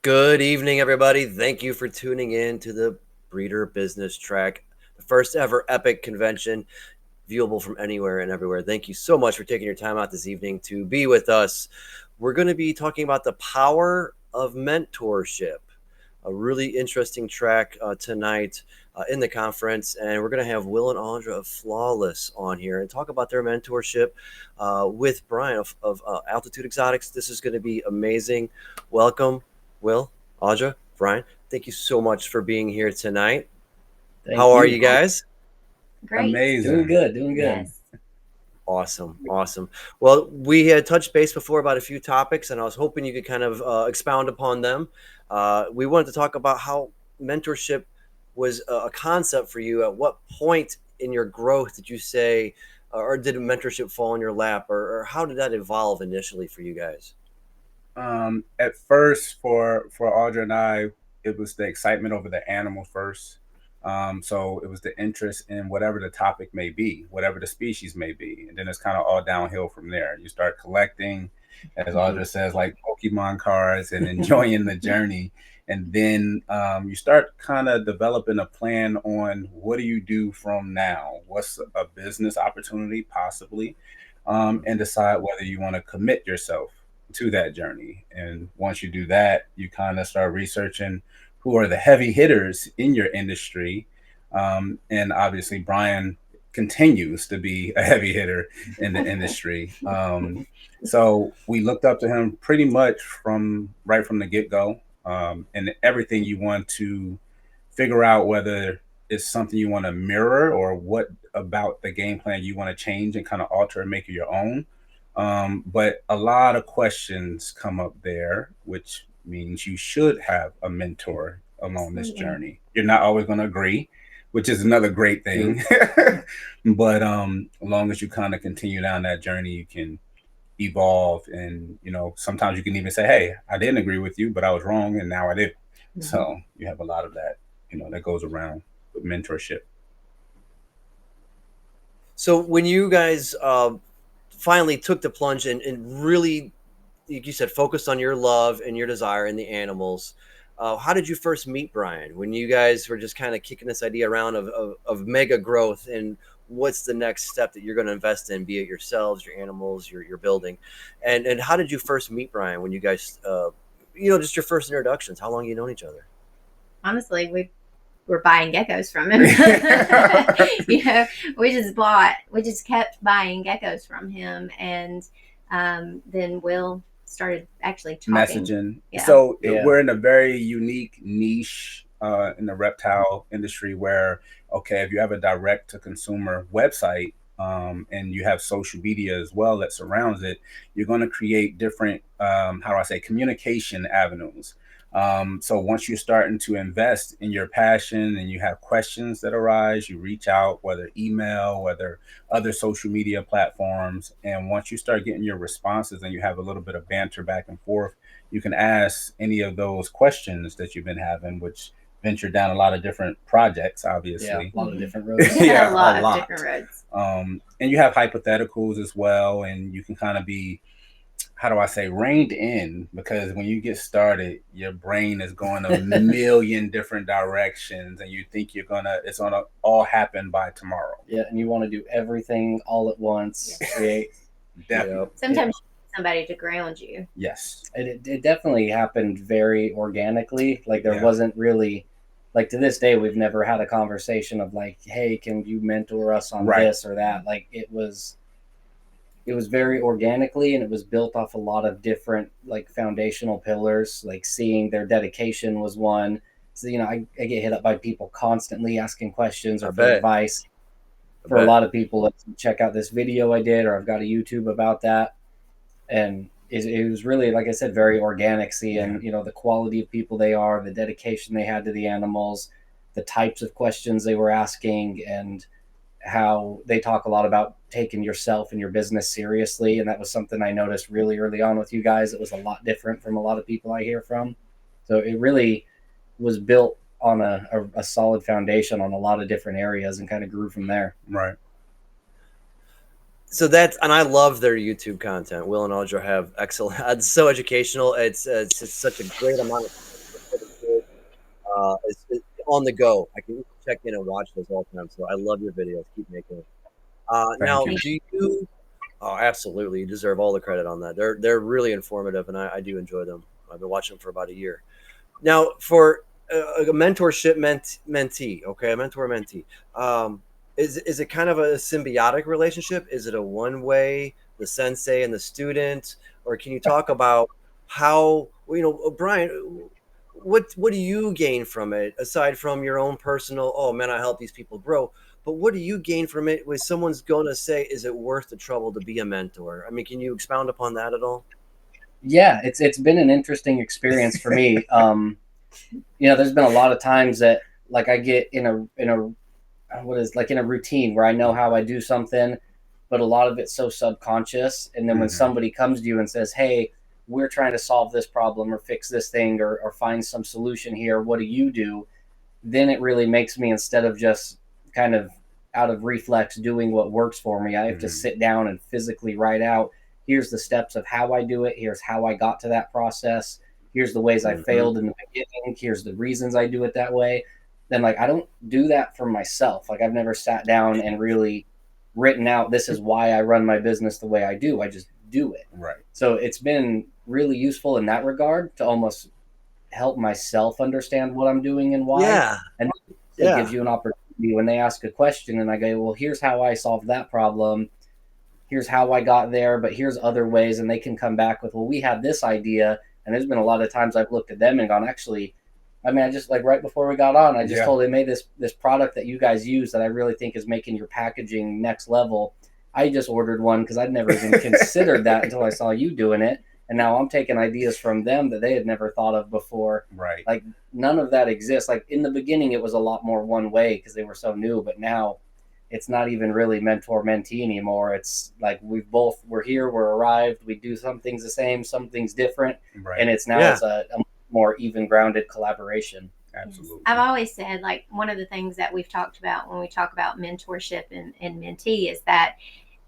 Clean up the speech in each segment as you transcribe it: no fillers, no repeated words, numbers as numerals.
Good evening, everybody. Thank you for tuning in to the Breeder Business Track, the first ever epic convention, viewable from anywhere and everywhere. Thank you so much for taking your time out this evening to be with us. We're going to be talking about the power of mentorship, a really interesting track tonight in the conference. And we're going to have Will and Audra of Flawless on here and talk about their mentorship with Brian of Altitude Exotics. This is going to be amazing. Welcome. Will, Audra, Brian, thank you so much for being here tonight. How are you guys? Great. Amazing. Doing good. Yes. Awesome. Well, we had touched base before about a few topics, and I was hoping you could kind of expound upon them. We wanted to talk about how mentorship was a concept for you. At what point in your growth did you say, or did mentorship fall in your lap, or how did that evolve initially for you guys? At first, for Audra and I, it was the excitement over the animal first. So it was the interest in whatever the topic may be, whatever the species may be. And then it's kind of all downhill from there. You start collecting, as Audra says, like Pokemon cards and enjoying the journey. And then you start kind of developing a plan on what do you do from now? What's a business opportunity, possibly, and decide whether you want to commit yourself to that journey. And once you do that, you kind of start researching who are the heavy hitters in your industry. And obviously, Brian continues to be a heavy hitter in the industry. So we looked up to him pretty much right from the get-go. And everything you want to figure out whether it's something you want to mirror or what about the game plan you want to change and kind of alter and make it your own. But a lot of questions come up there, which means you should have a mentor along this journey. You're not always going to agree, which is another great thing. But as long as you kind of continue down that journey, you can evolve. And, sometimes you can even say, hey, I didn't agree with you, but I was wrong. And now I did. Mm-hmm. So you have a lot of that, that goes around with mentorship. So when you guys finally took the plunge and really, like you said, focused on your love and your desire in the animals, how did you first meet Brian? When you guys were just kind of kicking this idea around of mega growth and what's the next step that you're going to invest in, be it yourselves, your animals, your building, and how did you first meet Brian? When you guys, just your first introductions, how long have you known each other? Honestly, we were buying geckos from him. We just kept buying geckos from him, and then Will started actually talking. Messaging. Yeah. So we're in a very unique niche in the reptile industry where, okay, if you have a direct to consumer website and you have social media as well that surrounds it, you're going to create different, communication avenues. So once you're starting to invest in your passion and you have questions that arise, you reach out, whether email, whether other social media platforms. And once you start getting your responses and you have a little bit of banter back and forth, you can ask any of those questions that you've been having, which venture down a lot of different projects, obviously. Yeah, a lot of different roads. A lot of different roads. And you have hypotheticals as well. And you can kind of be, reined in, because when you get started, your brain is going a million different directions and you think it's gonna all happen by tomorrow. Yeah, and you want to do everything all at once. Create. Definitely. Sometimes you need somebody to ground you. Yes. It definitely happened very organically. Like there wasn't really, like to this day, we've never had a conversation of like, hey, can you mentor us on this or that? Like it was very organically, and it was built off a lot of different like foundational pillars, like seeing their dedication was one. So, I get hit up by people constantly asking questions or for advice. For a lot of people, let's check out this video I did, or I've got a YouTube about that. And it was really, like I said, very organic, seeing, the quality of people they are, the dedication they had to the animals, the types of questions they were asking, and how they talk a lot about taking yourself and your business seriously. And that was something I noticed really early on with you guys. It was a lot different from a lot of people I hear from. So it really was built on a solid foundation on a lot of different areas and kind of grew from there. Right. So and I love their YouTube content. Will and Audra have excellent, it's so educational. It's such a great amount of It's on the go. I can check in and watch those all the time. So I love your videos. Keep making it. Now, you. do you? Oh, absolutely. You deserve all the credit on that. They're really informative, and I do enjoy them. I've been watching them for about a year. Now, for a mentorship mentee, okay, a mentor mentee, is it kind of a symbiotic relationship? Is it a one way, the sensei and the student, or can you talk about how Brian? What do you gain from it aside from your own personal? Oh man, I help these people grow. But what do you gain from it? When someone's going to say, "Is it worth the trouble to be a mentor?" I mean, can you expound upon that at all? Yeah, it's been an interesting experience for me. There's been a lot of times that like I get in a routine where I know how I do something, but a lot of it's so subconscious. And then when somebody comes to you and says, "Hey, we're trying to solve this problem or fix this thing or find some solution here. What do you do?" Then it really makes me, instead of just kind of out of reflex doing what works for me, I have to sit down and physically write out, here's the steps of how I do it. Here's how I got to that process. Here's the ways I failed in the beginning. Here's the reasons I do it that way. Then like, I don't do that for myself. Like I've never sat down and really written out, this is why I run my business the way I do. I just do it. Right. So it's been really useful in that regard to almost help myself understand what I'm doing and why. Yeah. And it gives you an opportunity when they ask a question and I go, well, here's how I solved that problem. Here's how I got there, but here's other ways. And they can come back with, well, we had this idea. And there's been a lot of times I've looked at them and gone, actually, I mean, I just like right before we got on, I just told they made this product that you guys use that I really think is making your packaging next level. I just ordered one because I'd never even considered that until I saw you doing it. And now I'm taking ideas from them that they had never thought of before. Right. Like none of that exists. Like in the beginning, it was a lot more one way because they were so new. But now it's not even really mentor mentee anymore. It's like we're here, we're arrived. We do some things the same, some things different. Right. And it's a more even grounded collaboration. Absolutely. I've always said, like, one of the things that we've talked about when we talk about mentorship and mentee is that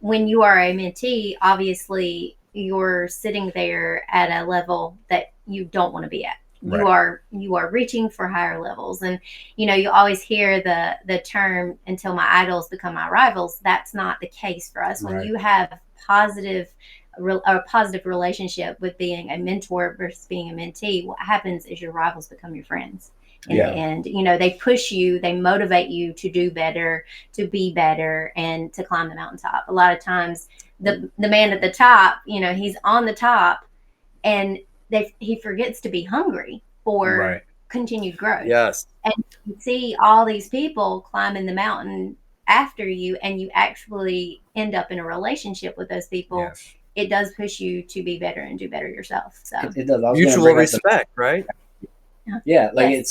when you are a mentee, obviously you're sitting there at a level that you don't want to be at. Right. You are reaching for higher levels. And, you always hear the term, until my idols become my rivals. That's not the case for us. When you have a positive relationship with being a mentor versus being a mentee, what happens is your rivals become your friends. In the end, they push you, they motivate you to do better, to be better, and to climb the mountaintop. A lot of times the man at the top, he's on the top and he forgets to be hungry for continued growth. Yes. And you see all these people climbing the mountain after you, and you actually end up in a relationship with those people. Yes. It does push you to be better and do better yourself. So it does. Mutual respect, right? Yeah, like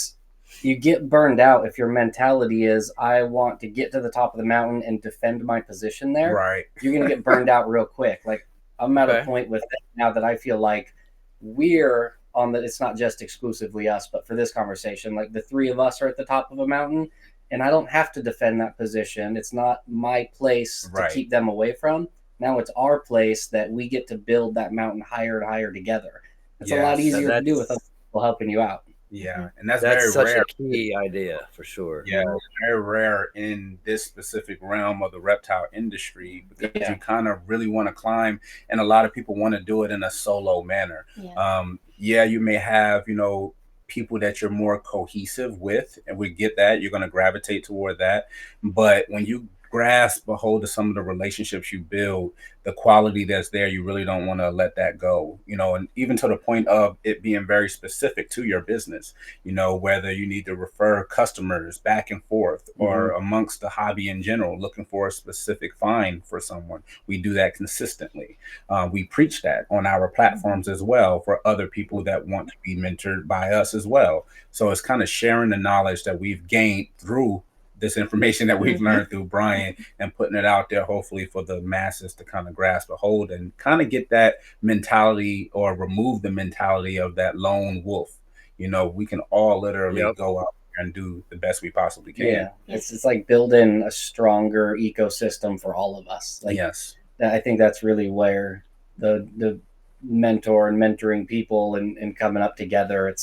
you get burned out if your mentality is, I want to get to the top of the mountain and defend my position there. Right. You're going to get burned out real quick. Like I'm at a point with it now that I feel like we're on it's not just exclusively us, but for this conversation, like the three of us are at the top of a mountain and I don't have to defend that position. It's not my place to keep them away from. Now it's our place that we get to build that mountain higher and higher together. It's a lot easier to do with other people helping you out. Yeah, and that's very such rare. A key idea for sure. Yeah, it's very rare in this specific realm of the reptile industry because you kind of really want to climb, and a lot of people want to do it in a solo manner. You may have people that you're more cohesive with, and we get that you're going to gravitate toward that. But when you grasp a hold of some of the relationships you build, the quality that's there, you really don't want to let that go, and even to the point of it being very specific to your business, whether you need to refer customers back and forth or amongst the hobby in general, looking for a specific find for someone. We do that consistently. We preach that on our platforms as well for other people that want to be mentored by us as well. So it's kind of sharing the knowledge that we've gained through this information that we've learned through Brian and putting it out there, hopefully for the masses to kind of grasp a hold and kind of get that mentality or remove the mentality of that lone wolf. We can all literally go out and do the best we possibly can. Yeah, it's like building a stronger ecosystem for all of us. Like, I think that's really where the mentor and mentoring people and coming up together,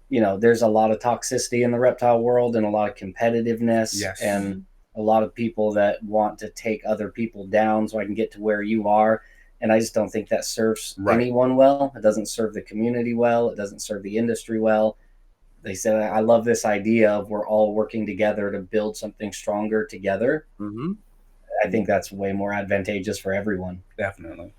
you know, there's a lot of toxicity in the reptile world and a lot of competitiveness, and a lot of people that want to take other people down so I can get to where you are. And I just don't think that serves anyone well. It doesn't serve the community well. It doesn't serve the industry well. They said, I love this idea of we're all working together to build something stronger together. I think that's way more advantageous for everyone. Definitely.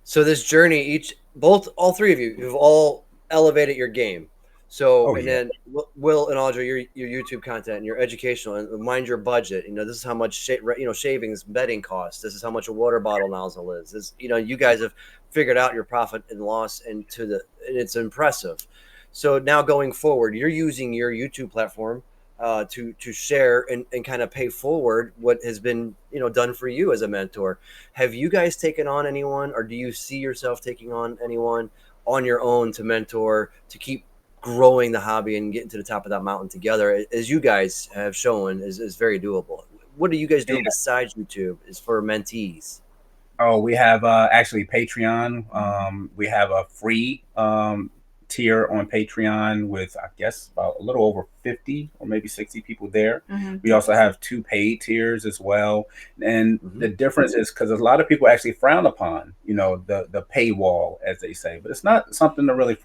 So this journey, all three of you, you've all elevated your game. So, then Will and Audra, your YouTube content and your educational, and mind your budget. You know, this is how much shavings, bedding costs. This is how much a water bottle nozzle is. This, you guys have figured out your profit and loss, and it's impressive. So now going forward, you're using your YouTube platform to share and kind of pay forward what has been done for you as a mentor. Have you guys taken on anyone, or do you see yourself taking on anyone on your own to mentor, to keep growing the hobby and getting to the top of that mountain together, as you guys have shown is very doable? What are you guys doing besides YouTube is for mentees? Oh, we have actually Patreon. We have a free tier on Patreon with, I guess, about a little over 50 or maybe 60 people there. We also have 2 paid tiers as well. And the difference is because a lot of people actually frown upon, the paywall, as they say, but it's not something to really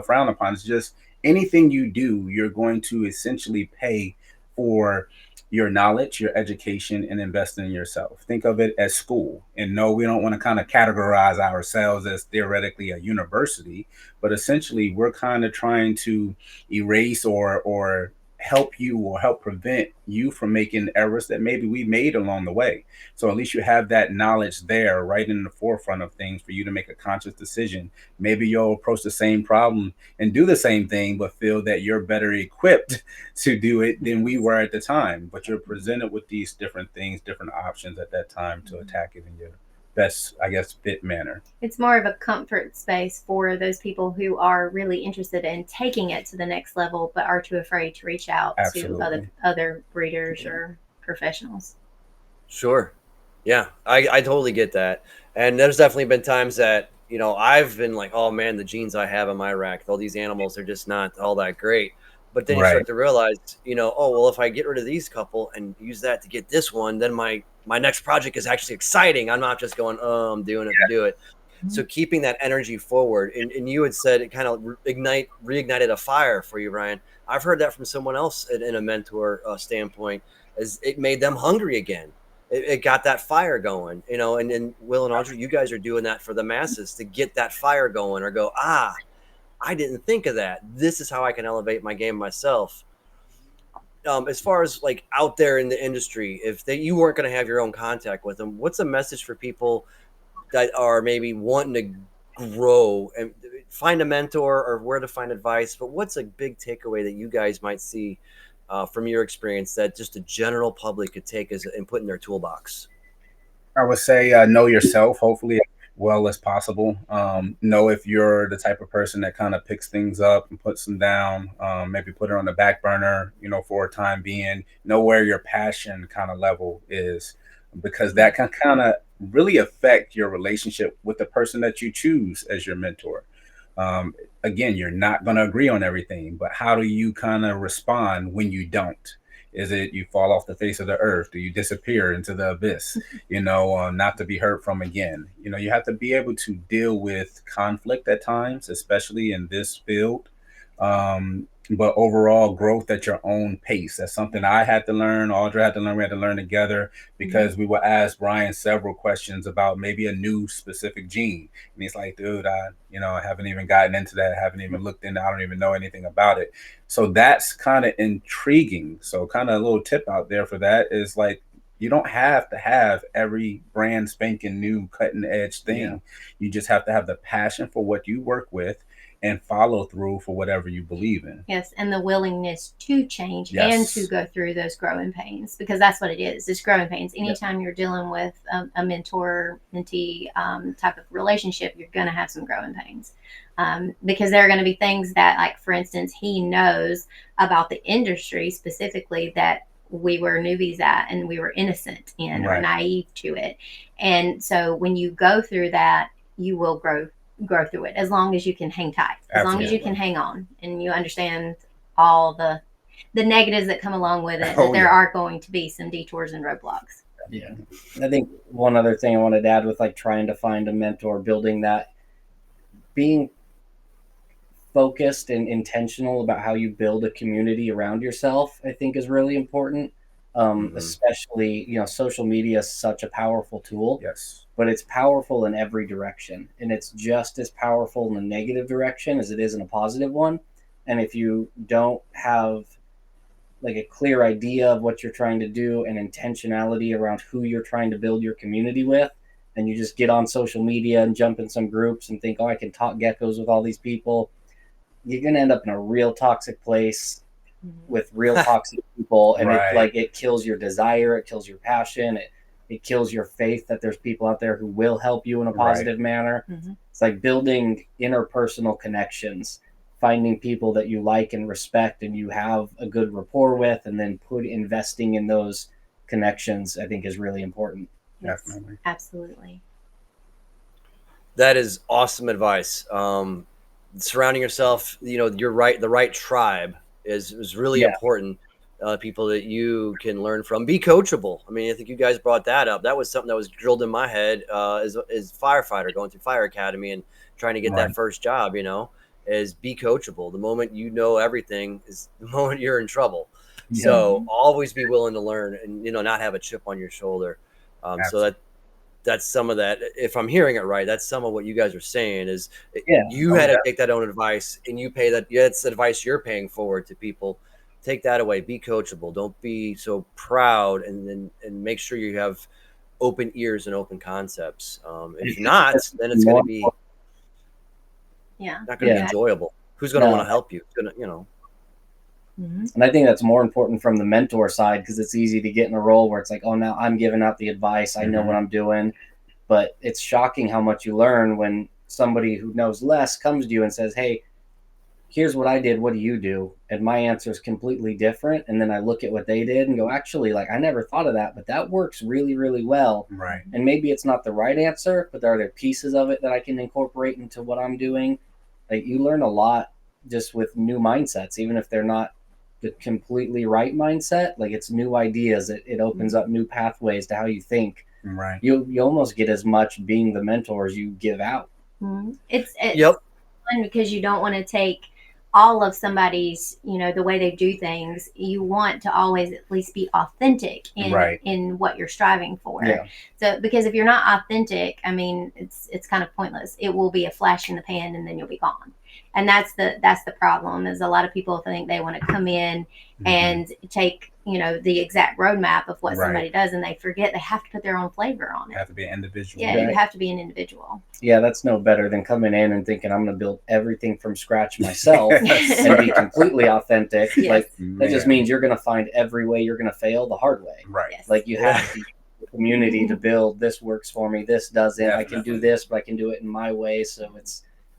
frown upon. It's just anything you do, you're going to essentially pay for your knowledge, your education, and invest in yourself. Think of it as school. And no, we don't want to kind of categorize ourselves as theoretically a university, but essentially we're kind of trying to erase or help you or help prevent you from making errors that maybe we made along the way. So at least you have that knowledge there right in the forefront of things for you to make a conscious decision. Maybe you'll approach the same problem and do the same thing, but feel that you're better equipped to do it than we were at the time. But you're presented with these different things, different options at that time to attack it in your best, I guess, fit manner. It's more of a comfort space for those people who are really interested in taking it to the next level, but are too afraid to reach out to other breeders or professionals. Sure. Yeah, I totally get that. And there's definitely been times that, I've been like, oh man, the genes I have in my rack, all these animals are just not all that great. But then you start to realize, oh, well, if I get rid of these couple and use that to get this one, then my next project is actually exciting. I'm not just going, oh, I'm doing it to do it. So keeping that energy forward. And you had said it kind of reignited a fire for you, Ryan. I've heard that from someone else in a mentor standpoint, as it made them hungry again. It got that fire going, and then Will and Audra, you guys are doing that for the masses to get that fire going, or go, I didn't think of that. This is how I can elevate my game myself. As far as like out there in the industry, if you weren't going to have your own contact with them, what's a message for people that are maybe wanting to grow and find a mentor, or where to find advice? But what's a big takeaway that you guys might see from your experience that just the general public could take and put in their toolbox? I would say know yourself, hopefully, well as possible. Know if you're the type of person that kind of picks things up and puts them down, maybe put it on the back burner, for a time being. Know where your passion kind of level is, because that can kind of really affect your relationship with the person that you choose as your mentor. Again, you're not going to agree on everything, but how do you kind of respond when you don't? Is it you fall off the face of the earth? Do you disappear into the abyss, not to be heard from again? You have to be able to deal with conflict at times, especially in this field. But overall growth at your own pace. That's something I had to learn. Audra had to learn. We had to learn together, because we would ask Brian several questions about maybe a new specific gene. And he's like, dude, I haven't even gotten into that. I haven't even looked into, I don't even know anything about it. So that's kind of intriguing. So kind of a little tip out there for that is like, you don't have to have every brand spanking new cutting edge thing. Yeah. You just have to have the passion for what you work with and follow through for whatever you believe in. Yes, and the willingness to change and to go through those growing pains, because that's what it is. It's growing pains. Anytime you're dealing with a mentor-mentee type of relationship, you're going to have some growing pains, because there are going to be things that, like, for instance, he knows about the industry specifically that we were newbies at and we were innocent in or naive to it. And so when you go through that, you will grow grow through it, as long as you can hang tight, as Absolutely. long as you can hang on and you understand all the negatives that come along with it, that there are going to be some detours and roadblocks. Yeah. I think one other thing I wanted to add with like trying to find a mentor, building that, being focused and intentional about how you build a community around yourself, I think is really important. Especially, you know, social media is such a powerful tool. Yes. But it's powerful in every direction. And it's just as powerful in a negative direction as it is in a positive one. And if you don't have like a clear idea of what you're trying to do and intentionality around who you're trying to build your community with, and you just get on social media and jump in some groups and think, oh, I can talk geckos with all these people, you're going to end up in a real toxic place with real toxic people. And it kills your desire. It kills your passion. It kills your faith that there's people out there who will help you in a positive manner. It's like building interpersonal connections, finding people that you like and respect and you have a good rapport with, and then investing in those connections, I think is really important. Yes, definitely. Absolutely. That is awesome advice. Surrounding yourself, you know, you're right. The right tribe is really important. People that you can learn from. Be coachable. I mean, I think you guys brought that up. That was something that was drilled in my head as firefighter going through fire academy and trying to get that first job, you know, is be coachable. The moment you know everything is the moment you're in trouble. So always be willing to learn and, you know, not have a chip on your shoulder. So that's some of that. If I'm hearing it right, that's some of what you guys are saying is you had to take that own advice and you pay that. It's advice you're paying forward to people. Take that away. Be coachable. Don't be so proud, and make sure you have open ears and open concepts. If not, then it's going to be not going to be enjoyable. Who's going to want to help you? It's going to, you know. And I think that's more important from the mentor side, because it's easy to get in a role where it's like, oh, now I'm giving out the advice. I know what I'm doing. But it's shocking how much you learn when somebody who knows less comes to you and says, hey, here's what I did. What do you do? And my answer is completely different. And then I look at what they did and go, actually, like, I never thought of that, but that works really, really well. Right. And maybe it's not the right answer, but there are pieces of it that I can incorporate into what I'm doing. Like, you learn a lot just with new mindsets, even if they're not the completely right mindset. Like, it's new ideas. It opens up new pathways to how you think. Right. You almost get as much being the mentor as you give out. It's fun because you don't want to take all of somebody's, you know, the way they do things. You want to always at least be authentic in what you're striving for. So, because if you're not authentic, I mean, it's kind of pointless. It will be a flash in the pan and then you'll be gone. And that's the problem, is a lot of people think they want to come in and take, you know, the exact roadmap of what somebody does, and they forget they have to put their own flavor on it. You have to be an individual. Yeah, you have to be an individual. Yeah, that's no better than coming in and thinking I'm going to build everything from scratch myself and be completely authentic. Like, that just means you're going to find every way you're going to fail the hard way. Right. Like, you have the community to build. This works for me. This doesn't. I can do this, but I can do it in my way. So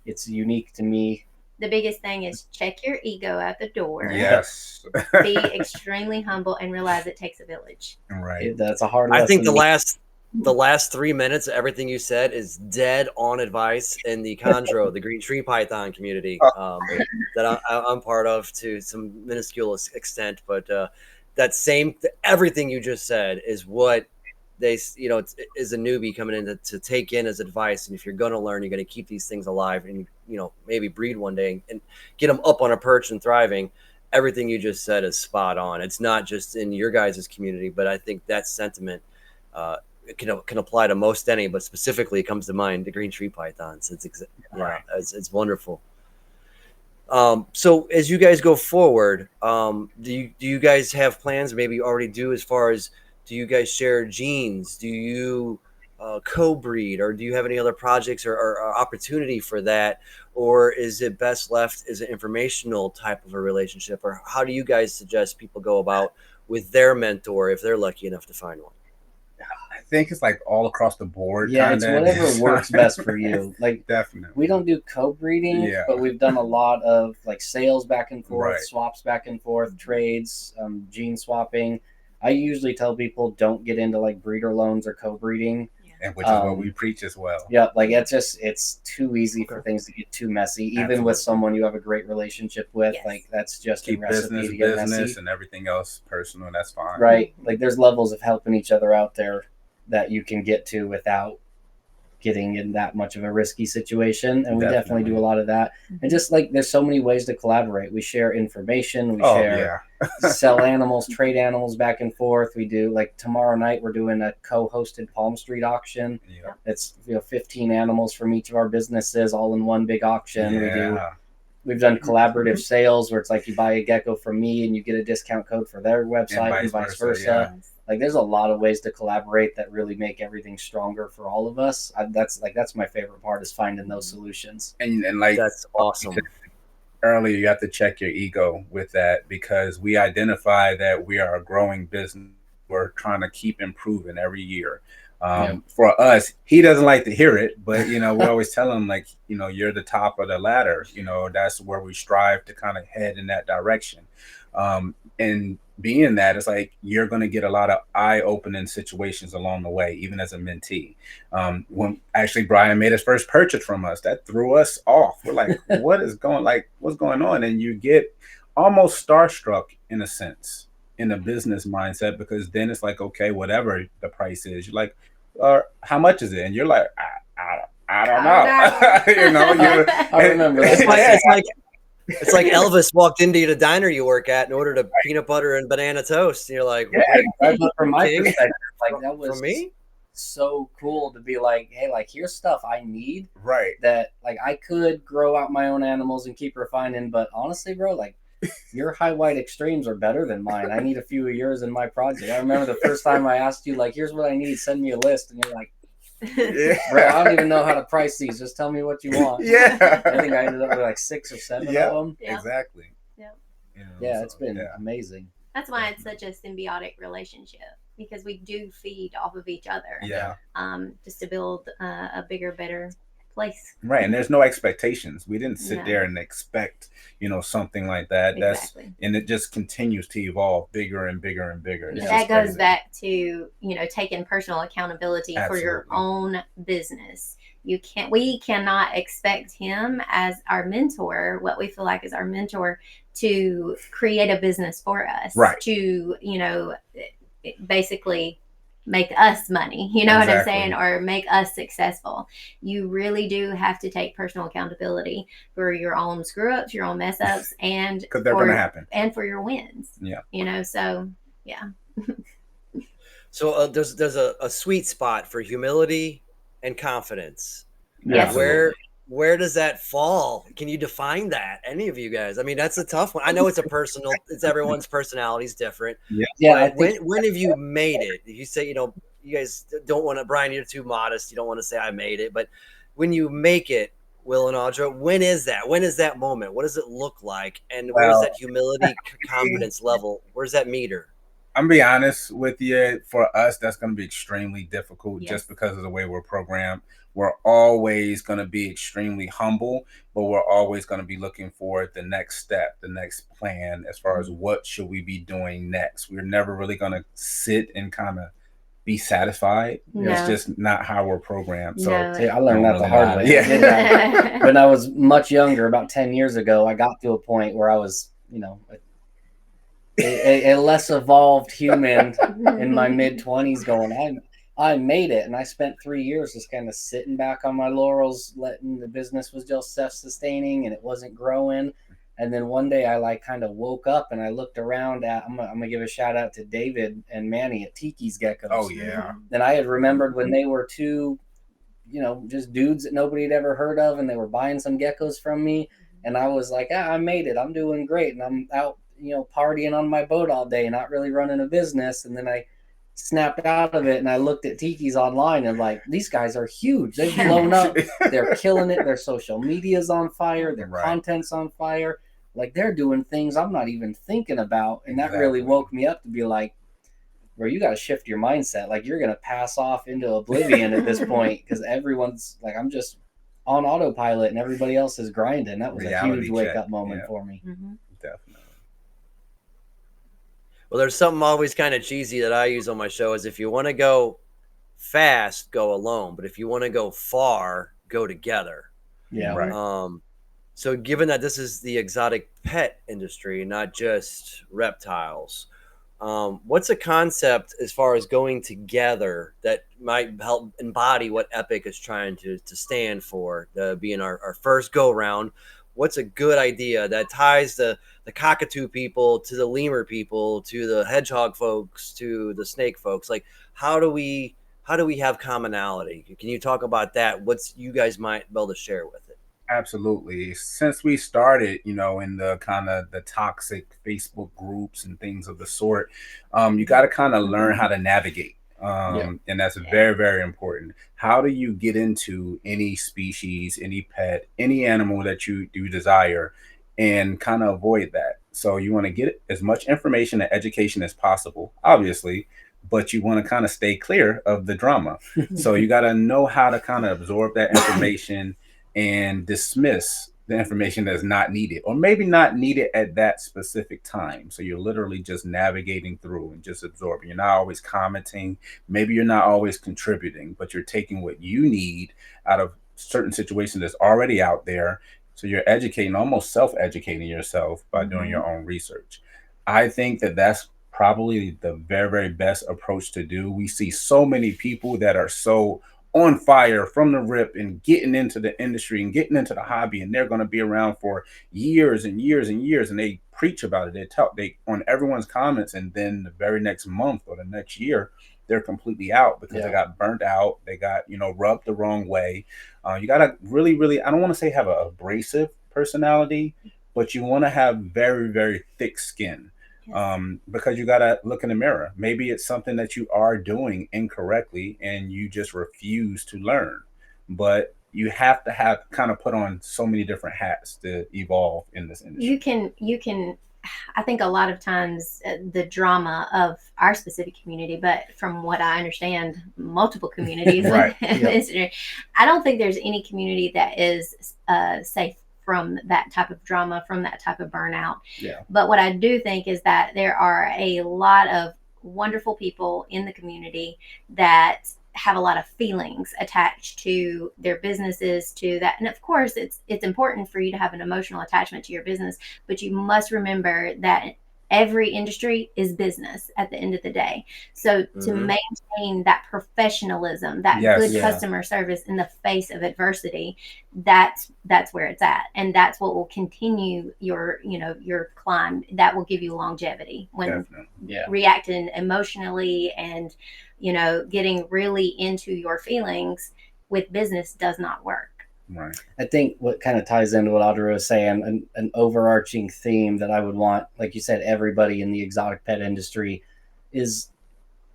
it's unique to me. The biggest thing is check your ego at the door. Yes. Be extremely humble and realize it takes a village. Right. That's a hard lesson. I think the last 3 minutes, everything you said is dead on advice in the chondro, the green tree python community that I'm part of to some minuscule extent. But everything you just said is what they, you know, is a newbie coming in to take in as advice. And if you're going to learn, you're going to keep these things alive and, you know, maybe breed one day and get them up on a perch and thriving. Everything you just said is spot on. It's not just in your guys' community, but I think that sentiment can apply to most any, but specifically it comes to mind the green tree pythons. It's wonderful. So as you guys go forward, do you guys have plans? Maybe you already do, as far as, do you guys share genes? Do you co-breed, or do you have any other projects or opportunity for that? Or is it best left as an informational type of a relationship? Or how do you guys suggest people go about with their mentor if they're lucky enough to find one? I think it's like all across the board. Yeah, it's whatever works best for you. Like, definitely. We don't do co-breeding, but we've done a lot of like sales back and forth, swaps back and forth, trades, gene swapping. I usually tell people don't get into like breeder loans or co-breeding. and which is what we preach as well. Yeah, like it's too easy for things to get too messy, even Absolutely. with someone you have a great relationship with. Yes. Like that's just Keep a recipe business to get messy. and everything else personal. That's fine. Right. Like there's levels of helping each other out there that you can get to without getting in that much of a risky situation. And we definitely do a lot of that. And just like there's so many ways to collaborate. We share information, we share sell animals, trade animals back and forth. We do like tomorrow night we're doing a co-hosted Palm Street auction. Yeah. It's 15 animals from each of our businesses all in one big auction. We've done collaborative sales where it's like you buy a gecko from me and you get a discount code for their website and vice versa. Yeah. Like there's a lot of ways to collaborate that really make everything stronger for all of us. That's my favorite part is finding those solutions. And like that's awesome. Earlier, you have to check your ego with that because we identify that we are a growing business. We're trying to keep improving every year. For us, he doesn't like to hear it, but we always tell him like, you're the top of the ladder. That's where we strive to kind of head in that direction. And being that, it's like you're going to get a lot of eye-opening situations along the way, even as a mentee. When actually Brian made his first purchase from us, that threw us off. We're like, what's going on? And you get almost starstruck in a sense, in a business mindset, because then it's like, okay, whatever the price is, you're like, how much is it? And you're like, I don't know. I remember. It's like Elvis walked into the diner you work at and ordered a peanut butter and banana toast. And you're like, from my perspective, like that was for me so cool to be like, hey, like here's stuff I need. Right. That like I could grow out my own animals and keep refining, but honestly, bro, like your high white extremes are better than mine. I need a few of yours in my project. I remember the first time I asked you, like, here's what I need, send me a list, and you're like, bro, I don't even know how to price these. Just tell me what you want. Yeah. I think I ended up with like 6 or 7 of them. Yeah. Exactly. Yeah. It's been amazing. That's why it's such a symbiotic relationship because we do feed off of each other. Yeah. Just to build a bigger, better place. Right. And there's no expectations. We didn't sit there and expect, something like that. Exactly. And it just continues to evolve bigger and bigger and bigger. And that goes back to, taking personal accountability for your own business. We cannot expect him as our mentor, what we feel like is our mentor, to create a business for us. Right. To, basically make us money, what I'm saying, or make us successful. You really do have to take personal accountability for your own screw ups, your own mess ups, and because they're going to happen, and for your wins. Yeah. So yeah. So there's a sweet spot for humility and confidence. Yes. Where does that fall? Can you define that? Any of you guys? I mean, that's a tough one. I know it's it's everyone's personality is different. Yeah. When have you made it? You say, you guys don't want to, Brian, you're too modest. You don't want to say I made it, but when you make it, Will and Audra, when is that? When is that moment? What does it look like? And where's that humility, confidence level? Where's that meter? I'm gonna be honest with you. For us, that's going to be extremely difficult just because of the way we're programmed. We're always going to be extremely humble, but we're always going to be looking for the next step, the next plan, as far as what should we be doing next. We're never really going to sit and kind of be satisfied. No. It's just not how we're programmed. So I learned that the hard way. Yeah. When I was much younger, about 10 years ago, I got to a point where I was, a less evolved human in my mid-20s going, I made it. And I spent 3 years just kind of sitting back on my laurels, letting the business was just self-sustaining and it wasn't growing. And then one day I kind of woke up and I looked around at, I'm going to give a shout out to David and Manny at Tiki's Geckos. Oh, yeah. And I had remembered when they were two, just dudes that nobody had ever heard of, and they were buying some geckos from me. And I was like, I made it. I'm doing great. And I'm out, partying on my boat all day, not really running a business. And then I snapped out of it and I looked at Tiki's online and like, these guys are huge. They've blown up. They're killing it. Their social media's on fire. Their content's on fire. Like they're doing things I'm not even thinking about. And that really woke me up to be like, bro, you got to shift your mindset. Like you're going to pass off into oblivion at this point because everyone's like, I'm just on autopilot and everybody else is grinding. That was a huge wake up moment for me. Mm-hmm. Definitely. Well, there's something always kind of cheesy that I use on my show is if you want to go fast, go alone. But if you want to go far, go together. Yeah. Right. So given that this is the exotic pet industry, not just reptiles, what's a concept as far as going together that might help embody what Epic is trying to stand for, being our first go round? What's a good idea that ties the cockatoo people to the lemur people to the hedgehog folks to the snake folks? Like, how do we have commonality? Can you talk about that? What's you guys might be able to share with it? Absolutely. Since we started, in the kind of the toxic Facebook groups and things of the sort, you got to kind of learn how to navigate. And that's very, very important. How do you get into any species, any pet, any animal that you do desire and kind of avoid that? So you want to get as much information and education as possible, obviously, but you want to kind of stay clear of the drama. So you got to know how to kind of absorb that information and dismiss the information that's not needed, or maybe not needed at that specific time. So you're literally just navigating through and just absorbing. You're not always commenting. Maybe you're not always contributing, but you're taking what you need out of certain situations that's already out there. So you're educating, almost self-educating yourself by doing your own research. I think that that's probably the very, very best approach to do. We see so many people that are so on fire from the rip and getting into the industry and getting into the hobby, and they're going to be around for years and years and years, and they preach about it, they on everyone's comments, and then the very next month or the next year they're completely out because they got burnt out, they got rubbed the wrong way. You got to really, I don't want to say have an abrasive personality, but you want to have very, very thick skin. Because you got to look in the mirror. Maybe it's something that you are doing incorrectly and you just refuse to learn, but you have to have kind of put on so many different hats to evolve in this industry. You can, I think a lot of times the drama of our specific community, but from what I understand, multiple communities. Right. I don't think there's any community that is safe from that type of drama, from that type of burnout. Yeah. But what I do think is that there are a lot of wonderful people in the community that have a lot of feelings attached to their businesses, to that. And of course, it's important for you to have an emotional attachment to your business, but you must remember that every industry is business at the end of the day. So to maintain that professionalism, that good customer service in the face of adversity, that's where it's at. And that's what will continue your climb. That will give you longevity when reacting emotionally and, getting really into your feelings with business does not work. Right. I think what kind of ties into what Audra was saying, an overarching theme that I would want, like you said, everybody in the exotic pet industry is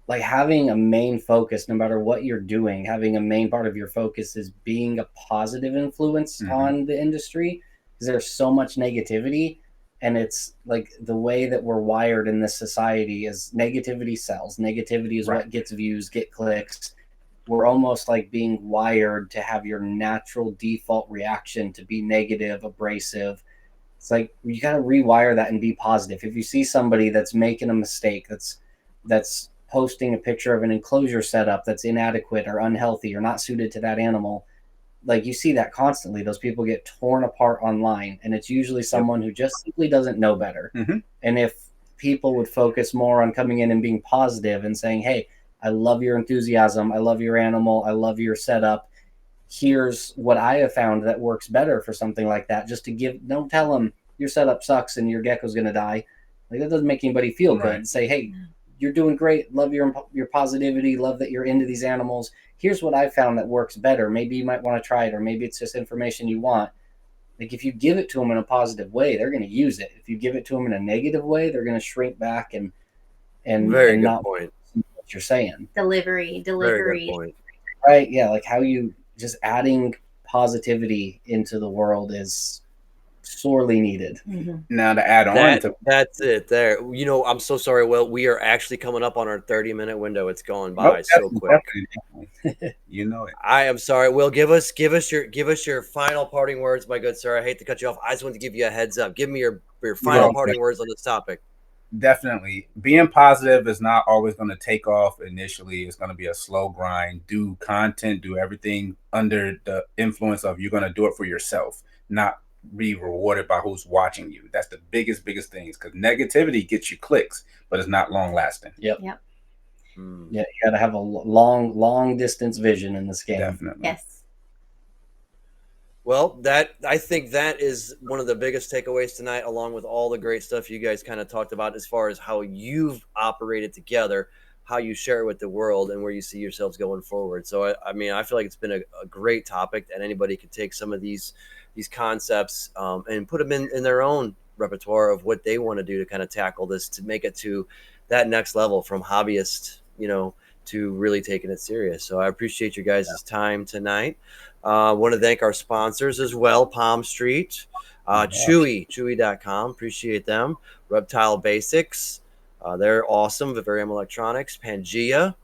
like having a main focus, no matter what you're doing, having a main part of your focus is being a positive influence on the industry, because there's so much negativity. And it's like the way that we're wired in this society is negativity sells. Negativity is what gets views, get clicks. We're almost like being wired to have your natural default reaction to be negative, abrasive. It's like you got to rewire that and be positive. If you see somebody that's making a mistake, that's posting a picture of an enclosure setup that's inadequate or unhealthy or not suited to that animal, like you see that constantly. Those people get torn apart online, and it's usually someone who just simply doesn't know better. And if people would focus more on coming in and being positive and saying, hey, I love your enthusiasm. I love your animal. I love your setup. Here's what I have found that works better for something like that. Just to don't tell them your setup sucks and your gecko's going to die. Like that doesn't make anybody feel good. Say, hey, you're doing great. Love your positivity. Love that you're into these animals. Here's what I found that works better. Maybe you might want to try it, or maybe it's just information you want. Like if you give it to them in a positive way, they're going to use it. If you give it to them in a negative way, they're going to shrink back and very good not point. What you're saying. Delivery. Very good point. Right. Yeah. Like how you just adding positivity into the world is sorely needed. Now to add on that's it there. I'm so sorry. Well, we are actually coming up on our 30-minute window. It's going by so quick. You know it. I am sorry. Will, give us your final parting words, my good sir. I hate to cut you off. I just wanted to give you a heads up. Give me your final parting words on this topic. Definitely. Being positive is not always going to take off initially. It's going to be a slow grind. Do content, do everything under the influence of you're going to do it for yourself, not be rewarded by who's watching you. That's the biggest things, because negativity gets you clicks, but it's not long lasting. Yep. Yep. Yeah, you got to have a long distance vision in this game. Definitely. Yes. Well, I think that is one of the biggest takeaways tonight, along with all the great stuff you guys kind of talked about as far as how you've operated together, how you share it with the world, and where you see yourselves going forward. So, I mean, I feel like it's been a great topic, and anybody could take some of these concepts and put them in their own repertoire of what they want to do to kind of tackle this, to make it to that next level, from hobbyist, to really taking it serious. So I appreciate you guys' time tonight. I want to thank our sponsors as well, Palm Street, Chewy.com. Appreciate them. Reptile Basics. They're awesome. Vivarium Electronics. Pangea.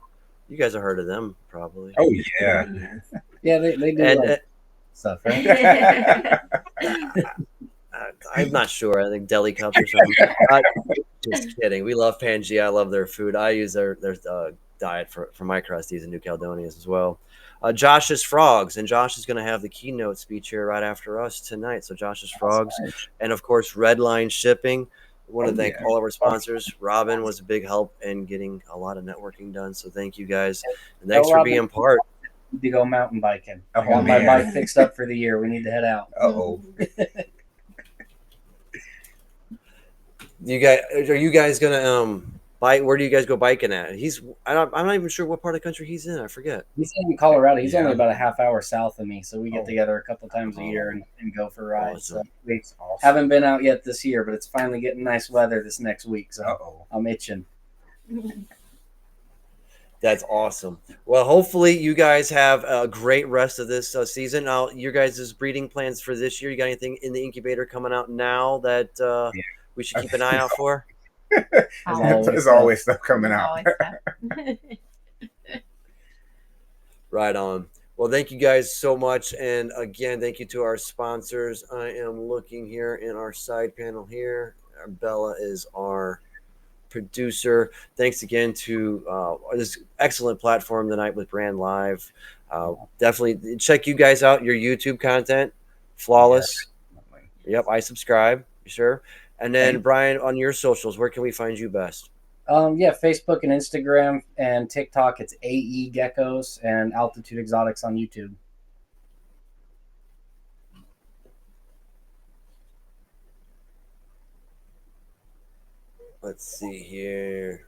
You guys have heard of them, probably. Oh, yeah. Yeah, they do stuff, right? I'm not sure. I think Deli Cups or something. Just kidding. We love Pangea. I love their food. I use their diet for my crusties and New Caledonians as well. Josh's Frogs, and Josh is going to have the keynote speech here right after us tonight. So Josh's Frogs, and of course Redline Shipping. I want to thank all of our sponsors. Robin was a big help in getting a lot of networking done, so thank you guys, and thanks for being part. Need to go mountain biking. I got my bike fixed up for the year. We need to head out. Are you guys gonna bike? Where do you guys go biking at? I'm not even sure what part of the country he's in. I forget. He's in Colorado. He's only about a half hour south of me, so we get together a couple times a year and go for rides. Awesome. So we haven't been out yet this year, but it's finally getting nice weather this next week, so I'm itching. That's awesome. Well, hopefully you guys have a great rest of this season. Now, your guys' breeding plans for this year, you got anything in the incubator coming out now that we should keep an eye out for? There's always stuff coming out. Right on. Well, thank you guys so much. And again, thank you to our sponsors. I am looking here in our side panel here. Bella is our producer. Thanks again to this excellent platform tonight with Brand Live. Definitely check you guys out, your YouTube content. Flawless. Yep, I subscribe. Sure. And then Brian, on your socials, where can we find you best? Facebook and Instagram and TikTok. It's AE Geckos, and Altitude Exotics on YouTube. Let's see here.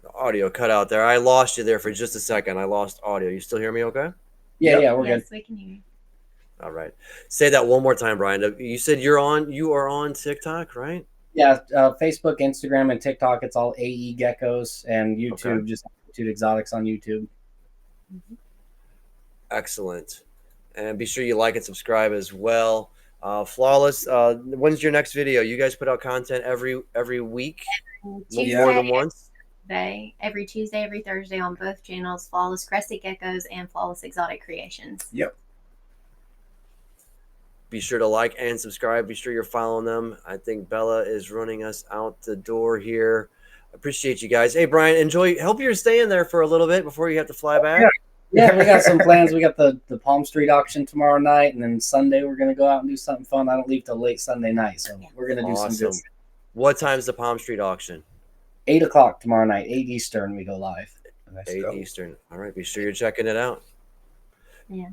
The audio cut out there. I lost you there for just a second. I lost audio. You still hear me okay? Yeah, we're good. Yes, we can hear you. All right. Say that one more time, Brian. You said you are on TikTok, right? Yeah, Facebook, Instagram, and TikTok, it's all AE Geckos, and YouTube, just Altitude Exotics on YouTube. Excellent. And be sure you like and subscribe as well. Flawless. When's your next video? You guys put out content every week? Tuesday, more than once? Every Tuesday, every Thursday on both channels, Flawless Crested Geckos and Flawless Exotic Creations. Yep. Be sure to like and subscribe. Be sure you're following them. I think Bella is running us out the door here. Appreciate you guys. Hey, Brian, enjoy. Hope you're staying there for a little bit before you have to fly back. Yeah, we got some plans. We got the Palm Street auction tomorrow night, and then Sunday we're going to go out and do something fun. I don't leave till late Sunday night, so we're going to do some good stuff. What time's the Palm Street auction? 8 o'clock tomorrow night, 8 Eastern, we go live. 8 Eastern. All right, be sure you're checking it out. Yeah.